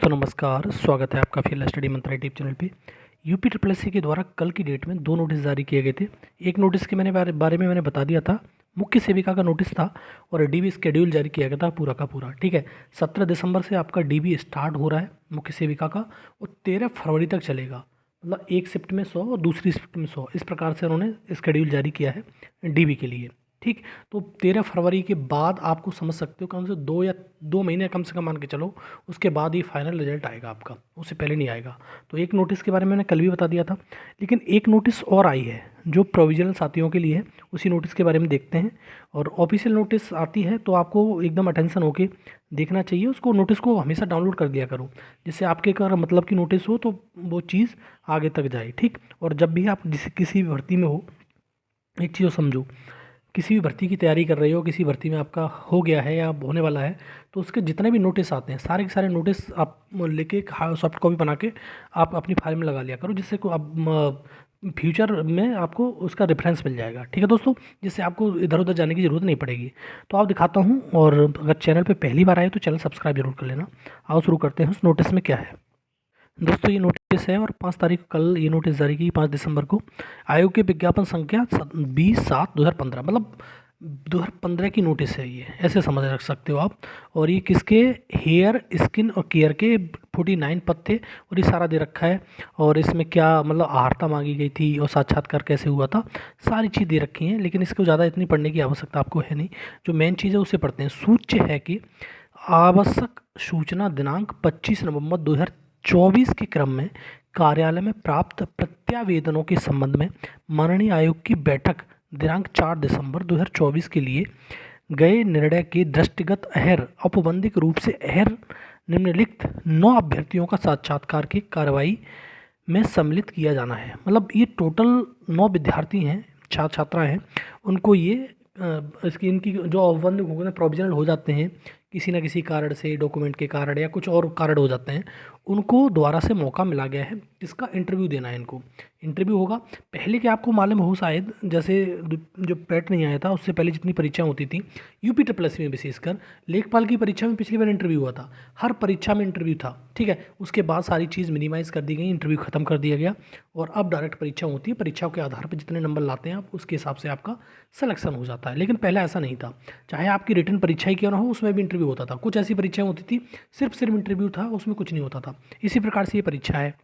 दोस्तों नमस्कार, स्वागत है आपका फिर स्टडी मंत्रा यूट्यूब चैनल पे। यूपी ट्रिपल एस सी के द्वारा कल की डेट में दो नोटिस जारी किए गए थे। एक नोटिस के बारे में मैंने बता दिया था, मुख्य सेविका का नोटिस था और डीबी स्केड्यूल जारी किया गया था पूरा का पूरा। ठीक है, 17 दिसंबर से आपका डीबी स्टार्ट हो रहा है मुख्य सेविका का और 13 फरवरी तक चलेगा। मतलब एक शिफ्ट में 100 और दूसरी शिफ्ट में 100, इस प्रकार से उन्होंने स्केड्यूल जारी किया है डीबी के लिए। ठीक, तो 13 फरवरी के बाद आपको समझ सकते हो कम से 2 महीने कम से कम मान के चलो, उसके बाद ही फाइनल रिजल्ट आएगा आपका, उससे पहले नहीं आएगा। तो एक नोटिस के बारे में मैंने कल भी बता दिया था, लेकिन एक नोटिस और आई है जो प्रोविजनल साथियों के लिए है, उसी नोटिस के बारे में देखते हैं। और ऑफिशियल नोटिस आती है तो आपको एकदम अटेंशन होके देखना चाहिए, उसको नोटिस को हमेशा डाउनलोड कर दिया करो, जिससे आपके अगर मतलब की नोटिस हो तो वो चीज़ आगे तक जाए। ठीक, और जब भी आप किसी भी भर्ती में हो, एक चीज़ समझो, किसी भी भर्ती की तैयारी कर रहे हो, किसी भर्ती में आपका हो गया है या होने वाला है, तो उसके जितने भी नोटिस आते हैं सारे के सारे नोटिस आप लेके सॉफ्ट कॉपी बना के आप अपनी फाइल में लगा लिया करो, जिससे को आप फ्यूचर में आपको उसका रेफरेंस मिल जाएगा। ठीक है दोस्तों, जिससे आपको इधर उधर जाने की ज़रूरत नहीं पड़ेगी। तो आप दिखाता हूँ, और अगर चैनल पे पहली बार आए तो चैनल सब्सक्राइब जरूर कर लेना। आओ शुरू करते हैं। उस नोटिस में क्या है दोस्तों, ये नोटिस है और 5 तारीख कल ये नोटिस जारी की, 5 दिसंबर को। आयोग के विज्ञापन संख्या 20/7/2015, मतलब 2015 की नोटिस है ये, ऐसे समझ रख सकते हो आप। और ये किसके, हेयर स्किन और केयर के 49 पद थे और ये सारा दे रखा है। और इसमें क्या मतलब आहारता मांगी गई थी और साक्षात्कार कैसे हुआ था, सारी चीज़ दे रखी हैं, लेकिन इसको ज़्यादा इतनी पढ़ने की आवश्यकता आपको है नहीं। जो मेन चीज़ है उसे पढ़ते हैं। सूच्य है कि आवश्यक सूचना दिनांक 25 नवंबर 2024 के क्रम में कार्यालय में प्राप्त प्रत्यावेदनों के संबंध में माननीय आयोग की बैठक दिनांक 4 दिसंबर 2024 के लिए गए निर्णय के दृष्टिगत अहर औपबंधिक रूप से अहर निम्नलिखित 9 अभ्यर्थियों का साक्षात्कार की कार्रवाई में सम्मिलित किया जाना है। मतलब ये टोटल 9 विद्यार्थी हैं, छात्र छात्राएँ हैं, उनको ये इसकी इनकी जो औपबंधिक हो गए प्रोविजनल हो जाते हैं किसी ना किसी कारण से, डॉक्यूमेंट के कारण या कुछ और कारण हो जाते हैं, उनको दोबारा से मौका मिला गया है, इसका इंटरव्यू देना है इनको। इंटरव्यू होगा पहले कि आपको मालूम हो शायद, जैसे जो पैट नहीं आया था उससे पहले जितनी परीक्षाएं होती थी यूपी ट्रिपल एस में, विशेषकर लेखपाल की परीक्षा में पिछली बार इंटरव्यू हुआ था, हर परीक्षा में इंटरव्यू था। ठीक है, उसके बाद सारी चीज़ मिनिमाइज़ कर दी गई, इंटरव्यू ख़त्म कर दिया गया और अब डायरेक्ट परीक्षा होती है। परीक्षाओं के आधार पर जितने नंबर लाते हैं आप, उसके हिसाब से आपका सिलेक्शन हो जाता है। लेकिन पहले ऐसा नहीं था, चाहे आपकी रिटन परीक्षा ही क्यों ना हो, उसमें भी इंटरव्यू होता था। कुछ ऐसी परीक्षाएं होती थी सिर्फ इंटरव्यू था, उसमें कुछ नहीं होता था। इसी प्रकार से ये परीक्षा है।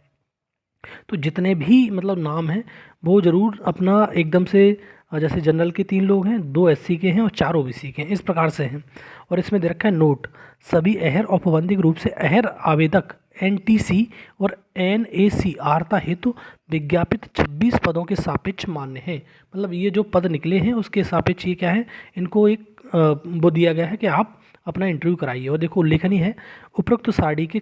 तो जितने भी मतलब नाम हैं वो ज़रूर अपना एकदम से, जैसे जनरल के 3 लोग हैं, 2 एससी के हैं और 4 ओबीसी के हैं, इस प्रकार से हैं। और इसमें दे रखा है नोट, सभी अहर औपबंधिक रूप से अहर आवेदक एनटीसी और एनएसी आर्ता हेतु विज्ञापित 26 पदों के सापेक्ष मान्य है। मतलब ये जो पद निकले हैं उसके सापेक्ष ये क्या है, इनको एक वो दिया गया है कि आप अपना इंटरव्यू कराइए। और देखो उल्लेखन ही है, उपरोक्त सारणी के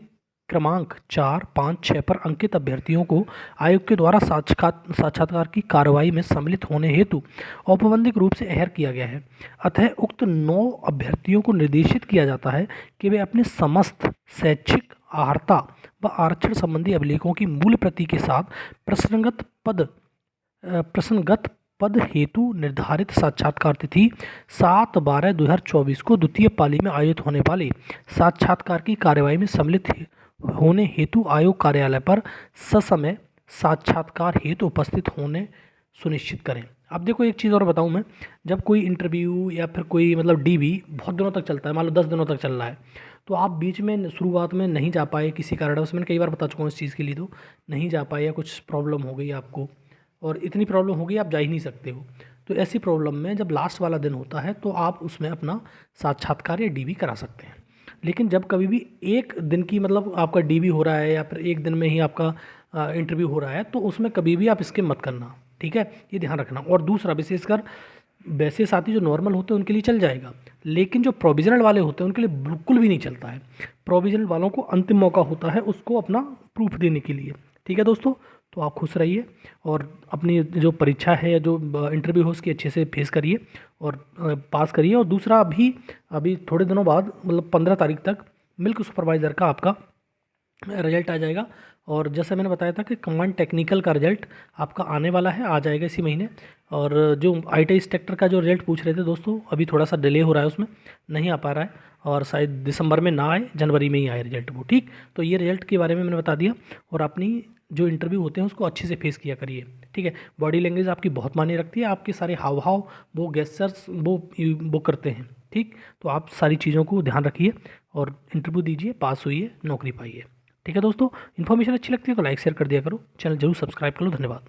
क्रमांक 4, 5, 6 पर अंकित अभ्यर्थियों को आयोग के द्वारा साक्षात्कार की कार्रवाई में सम्मिलित होने हेतु औपबंधिक रूप से अहर किया गया है। अतः उक्त 9 अभ्यर्थियों को निर्देशित किया जाता है कि वे अपने समस्त शैक्षिक आहारता व आरक्षण संबंधी अभिलेखों की मूल प्रति के साथ प्रसंगत पद हेतु निर्धारित साक्षात्कार तिथि 7/12/2024 को द्वितीय पाली में आयोजित होने वाले साक्षात्कार की कार्यवाही में सम्मिलित होने हेतु आयोग कार्यालय पर ससमय साक्षात्कार हेतु उपस्थित होने सुनिश्चित करें। अब देखो एक चीज़ और बताऊं मैं, जब कोई इंटरव्यू या फिर कोई मतलब डीबी बहुत दिनों तक चलता है, मान लो 10 दिनों तक चल रहा है, तो आप बीच में शुरुआत में नहीं जा पाए किसी कारणवश, मैंने कई बार बता चुका हूँ इस चीज़ के लिए, तो नहीं जा पाए या कुछ प्रॉब्लम हो गई आपको, और इतनी प्रॉब्लम हो गई आप जा ही नहीं सकते हो, तो ऐसी प्रॉब्लम में जब लास्ट वाला दिन होता है तो आप उसमें अपना साक्षात्कार या डीबी करा सकते हैं। लेकिन जब कभी भी एक दिन की मतलब आपका डीबी हो रहा है या फिर एक दिन में ही आपका इंटरव्यू हो रहा है, तो उसमें कभी भी आप स्किप मत करना। ठीक है, ये ध्यान रखना। और दूसरा, विशेषकर वैसे साथी जो नॉर्मल होते हैं उनके लिए चल जाएगा, लेकिन जो प्रोविजनल वाले होते हैं उनके लिए बिल्कुल भी नहीं चलता है। प्रोविजनल वालों को अंतिम मौका होता है उसको अपना प्रूफ देने के लिए। ठीक है दोस्तों, तो आप खुश रहिए और अपनी जो परीक्षा है या जो इंटरव्यू हो उसकी अच्छे से फेस करिए और पास करिए। और दूसरा, अभी थोड़े दिनों बाद मतलब 15 तारीख तक मिल्क सुपरवाइज़र का आपका रिजल्ट आ जाएगा। और जैसे मैंने बताया था कि कमांड टेक्निकल का रिजल्ट आपका आने वाला है, आ जाएगा इसी महीने। और जो ITI इंस्ट्रक्टर का जो रिजल्ट पूछ रहे थे दोस्तों, अभी थोड़ा सा डिले हो रहा है, उसमें नहीं आ पा रहा है, और शायद दिसंबर में ना आए, जनवरी में ही आए रिजल्ट वो। ठीक, तो ये रिजल्ट के बारे में मैंने बता दिया। और अपनी जो इंटरव्यू होते हैं उसको अच्छे से फेस किया करिए, ठीक है। बॉडी लैंग्वेज आपकी बहुत मायने रखती है, आपके सारे हाव भाव, वो गेस्चर्स, वो करते हैं, ठीक। तो आप सारी चीज़ों को ध्यान रखिए और इंटरव्यू दीजिए, पास होइए, नौकरी पाइए, ठीक है दोस्तों। इन्फॉर्मेशन अच्छी लगती है तो लाइक शेयर कर दिया करो, चैनल जरूर सब्सक्राइब कर लो। धन्यवाद।